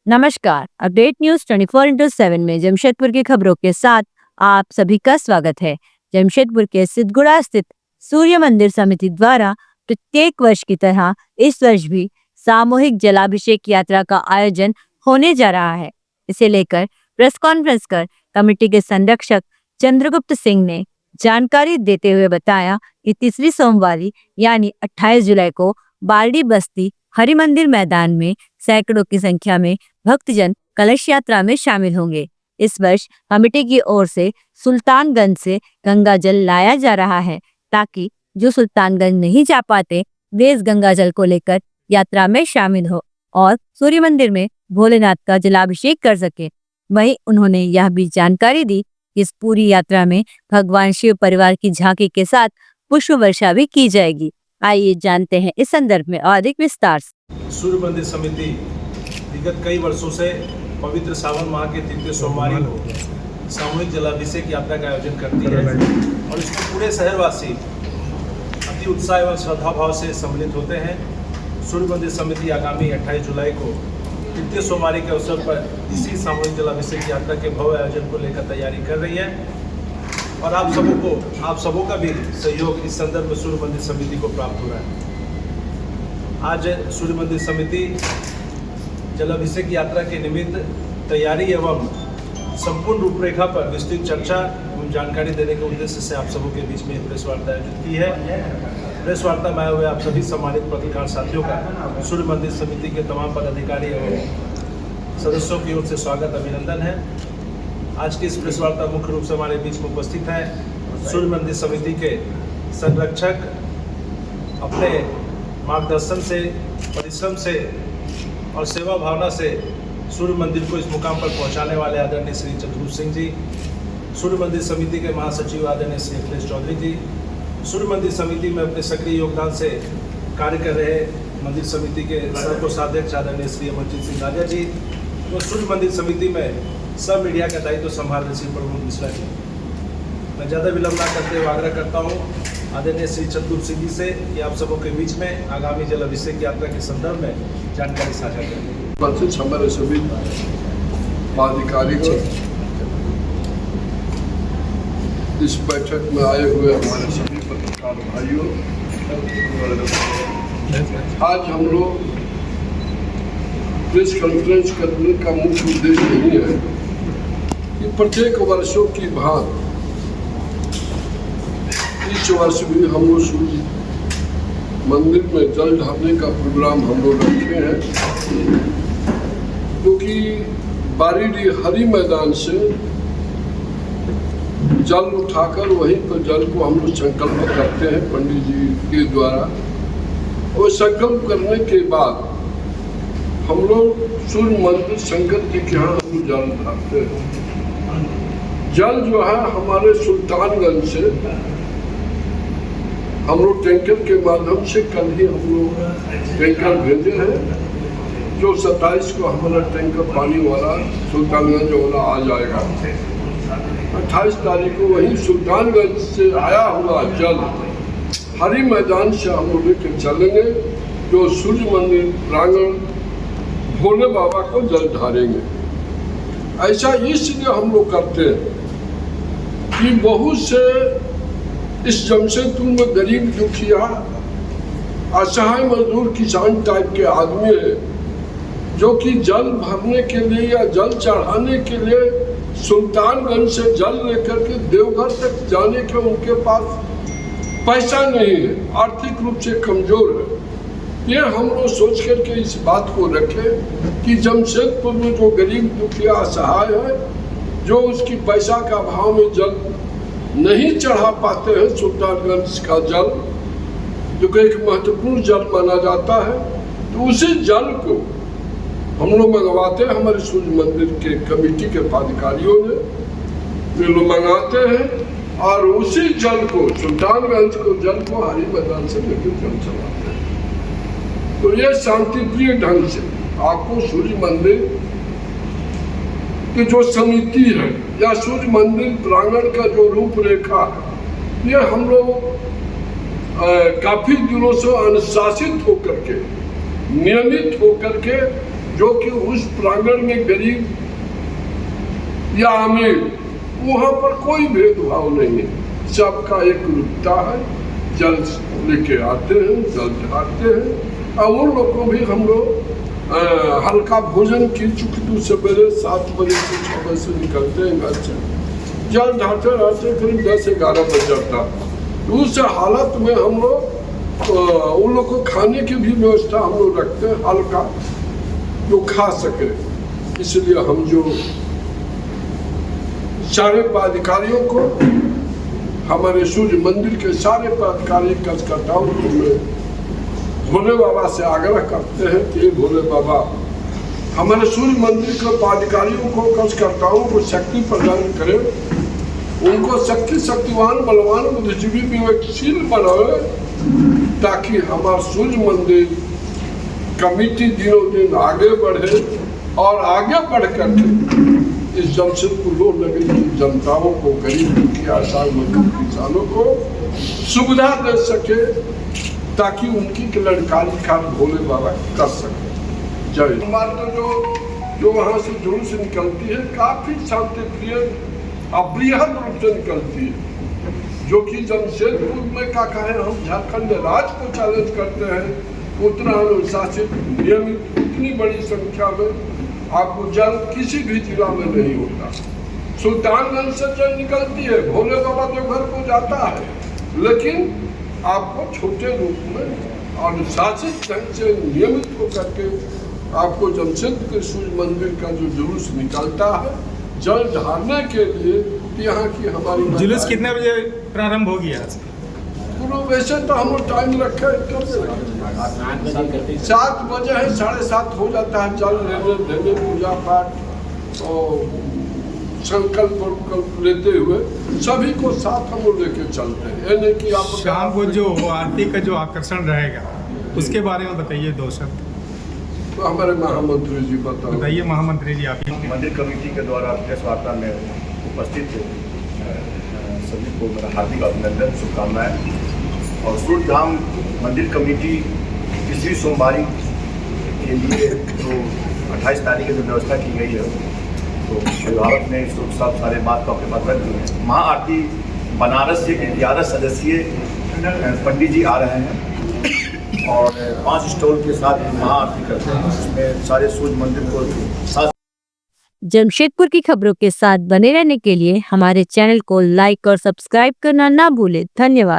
नमस्कार। Update news 24/7 में जमशेदपुर की खबरों के साथ आप सभी का स्वागत है। जमशेदपुर के सिद्धगुड़ा स्थित सूर्य मंदिर समिति द्वारा प्रत्येक वर्ष की तरह इस वर्ष भी सामूहिक जलाभिषेक यात्रा का आयोजन होने जा रहा है। इसे लेकर प्रेस कॉन्फ्रेंस कर कमेटी के संरक्षक चंद्रगुप्त सिंह ने जानकारी देते हुए बताया कि तीसरी सोमवारी यानी 28 जुलाई को बारडी बस्ती हरि मंदिर मैदान में सैकड़ों की संख्या में भक्तजन कलश यात्रा में शामिल होंगे। इस वर्ष कमेटी की ओर से सुल्तानगंज से गंगा जल लाया जा रहा है ताकि जो सुल्तानगंज नहीं जा पाते वे इस गंगा जल को लेकर यात्रा में शामिल हो और सूर्य मंदिर में भोलेनाथ का जलाभिषेक कर सके। वहीं उन्होंने यह भी जानकारी दी कि इस पूरी यात्रा में भगवान शिव परिवार की झांकी के साथ पुष्प वर्षा भी की जाएगी। आइए जानते हैं इस संदर्भ में अधिक विस्तार से। सूर्य मंदिर समिति विगत कई वर्षों से पवित्र सावन माह के तृतीय सोमवारी को सामूहिक जलाभिषेक यात्रा का आयोजन करती है और इसमें पूरे शहरवासी अति उत्साह एवं श्रद्धा भाव से सम्मिलित होते हैं। सूर्य मंदिर समिति आगामी 28 जुलाई को तृतीय सोमवारी के अवसर पर इसी सामूहिक जलाभिषेक यात्रा के भव्य आयोजन को लेकर तैयारी कर रही है और आप सबों का भी सहयोग इस संदर्भ में सूर्य मंदिर समिति को प्राप्त हो रहा है। आज सूर्य मंदिर समिति जलाभिषेक यात्रा के निमित्त तैयारी एवं संपूर्ण रूपरेखा पर विस्तृत चर्चा एवं जानकारी देने के उद्देश्य से आप सबों के बीच में प्रेस वार्ता आयोजित की है। प्रेस वार्ता में आए हुए आप सभी सम्मानित पत्रकार साथियों का सूर्य मंदिर समिति के तमाम पदाधिकारी एवं सदस्यों की ओर से स्वागत अभिनंदन है। आज की इस प्रेस वार्ता मुख्य रूप से हमारे बीच में उपस्थित है सूर्य मंदिर समिति के संरक्षक, अपने मार्गदर्शन से, परिश्रम से और सेवा भावना से सूर्य मंदिर को इस मुकाम पर पहुंचाने वाले आदरणीय श्री चंद्रगुप्त सिंह जी, सूर्य मंदिर समिति के महासचिव आदरणीय श्री अखिलेश चौधरी जी, सूर्य मंदिर समिति में अपने सक्रिय योगदान से कार्य कर रहे मंदिर समिति के सर्वकोषाध्यक्ष आदरणीय श्री अमरजीत सिंह राजा जी, तो सूर्य मंदिर समिति में सब मीडिया का दायित्व संभाल रहे श्री प्रमोद मिश्रा जी। मैं ज़्यादा विलंब ना करते हुए आग्रह करता हूँ आदरणीय श्री चंद्रगुप्त सिंह जी से कि आप सबों के बीच में आगामी जलाभिषेक यात्रा के संदर्भ में जानकारी साझा करें। हमारे सभी पदाधिकारी इस बैठक में आए हुए हमारे सभी पत्रकार भाइयों, आज हम लोग प्रेस कॉन्फ्रेंस करने का मुख्य उद्देश्य नहीं है कि प्रत्येक वर्षों की भांति इस वर्ष भी हम लोग सूर्य मंदिर में जल ढालने का प्रोग्राम हम लोग रखे हैं, क्योंकि बारीडी हरि मैदान से जल उठाकर वहीं पर जल को हम लोग संकल्प करते हैं पंडित जी के द्वारा। और संकल्प करने के बाद हम लोग सूर्य मंदिर शंकर जी के यहाँ हम लोग जल ढालते हैं। जल जो है हमारे सुल्तानगंज से हम लोग टैंकर के माध्यम से कल ही हम लोग टैंकर भेजे हैं, जो 27 को हमारा टैंकर पानी वाला सुल्तानगंज वाला आ जाएगा। 28 तारीख को वही सुल्तानगंज से आया हुआ जल हरि मैदान से हम लोग लेकर चलेंगे, जो सूर्य मंदिर प्रांगण भोले बाबा को जल ढालेंगे। ऐसा इसलिए हम लोग करते हैं कि बहुत से इस जमशेदपुर में गरीब दुखिया असहाय मजदूर किसान टाइप के आदमी है, जो कि जल भरने के लिए या जल चढ़ाने के लिए सुल्तानगंज से जल लेकर के देवघर तक जाने के उनके पास पैसा नहीं है, आर्थिक रूप से कमजोर है। ये हम लोग सोच करके इस बात को रखें कि जमशेदपुर में जो गरीब दुखिया असहाय है, जो उसकी पैसा का भाव में जल नहीं चढ़ा पाते हैं, सुल्तानगंज का जल जो कि एक महत्वपूर्ण जल माना जाता है, तो उसी जल को हम लोग मंगवाते हैं। हमारे सूर्य मंदिर के कमेटी के पदाधिकारियों ने वे लोग मंगाते हैं और उसी जल को सुल्तानगंज को जल को हरि मैदान से लेकर जल चलाते हैं। तो ये शांतिप्रिय ढंग से आपको सूर्य मंदिर की जो समिति है या सूर्य मंदिर प्रांगण का जो रूपरेखा है, ये हम लोग काफी दिनों से अनुशासित होकर के, नियमित होकर के जो कि उस प्रांगण में गरीब या अमीर वहाँ पर कोई भेदभाव नहीं है, सबका एक रूपता है। जल लेके आते हैं, जल ढालते हैं और उन लोग को भी हम लोग हल्का भोजन की चुकी सवेरे 7 बजे से 6 बजे से निकलते हैं घर से, जल ढालते रहते करीब 10-11 बज जाता। उस हालत में हम लोग उन लोग को खाने की भी व्यवस्था हम लोग रखते हैं, हल्का जो खा सके। इसलिए हम जो सारे पदाधिकारियों को, हमारे सूर्य मंदिर के सारे पदाधिकारी कार्यकर्ताओं को भोले बाबा से आग्रह करते हैं कि भोले बाबा हमारे सूर्य मंदिर के पदाधिकारियों को, कार्यकर्ताओं को शक्ति प्रदान करें, उनको शक्तिवान बलवान बुद्धिजीवी विवेकशील बनाए, ताकि हमारा सूर्य मंदिर कमेटी दिनों दिन आगे बढ़े और आगे बढ़ करके इस जमशेदपुर नगर की जनताओं को, गरीब दुखी आशा मजदूर किसानों को सुविधा दे सके, ताकि उनकी कल्याणकारी कार्य भोले बाबा कर सके। जय। हमारे जो वहाँ से जुलूस निकलती है काफी शांतिप्रिय और बृहद रूप से निकलती है, जो कि जमशेदपुर में क्या कहें, हम झारखंड राज्य को चैलेंज करते हैं। उतना अनुशासित नियमित इतनी बड़ी संख्या में आपको जल किसी भी जिला में नहीं होता। सुल्तानगंज से जल निकलती है, भोले बाबा जो घर को जाता है, लेकिन आपको छोटे रूप में अनुशासित ढंग से नियमित हो करके आपको जमशेदपुर के सूर्य मंदिर का जो जुलूस निकलता है जल ढालने के लिए, यहाँ की हमारी जुलूस कितने बजे प्रारंभ होगी आज? वैसे तो हम लोग टाइम रखे 7 बजे है, 7:30 हो जाता है। जल लेने देने, पूजा पाठ और संकल्प लेते हुए सभी को साथ हम लोग लेके चलते हैं। ये नहीं कि आप शाम को जो आरती का जो आकर्षण रहेगा उसके बारे में बताइए 2 शब्द। तो हमारे महामंत्री जी बताइए। महामंत्री जी, आप मंदिर कमेटी के द्वारा प्रेस वार्ता में उपस्थित सभी को मेरा हार्दिक अभिनंदन, शुभकामनाएं। और सूर्यधाम मंदिर कमेटी तीसरी सोमवारी के लिए जो 28 तारीख की जो व्यवस्था की गई है, तो अभिभावक ने इस सब सारे बात को अपने पास रख दी है। महाआरती बनारस से 11 सदस्यीय पंडित जी आ रहे हैं और 5 स्टॉल के साथ महाआरती करते हैं, जिसमें सारे सूर्य मंदिर को साथ। जमशेदपुर की खबरों के साथ बने रहने के लिए हमारे चैनल को लाइक और सब्सक्राइब करना ना भूलें। धन्यवाद।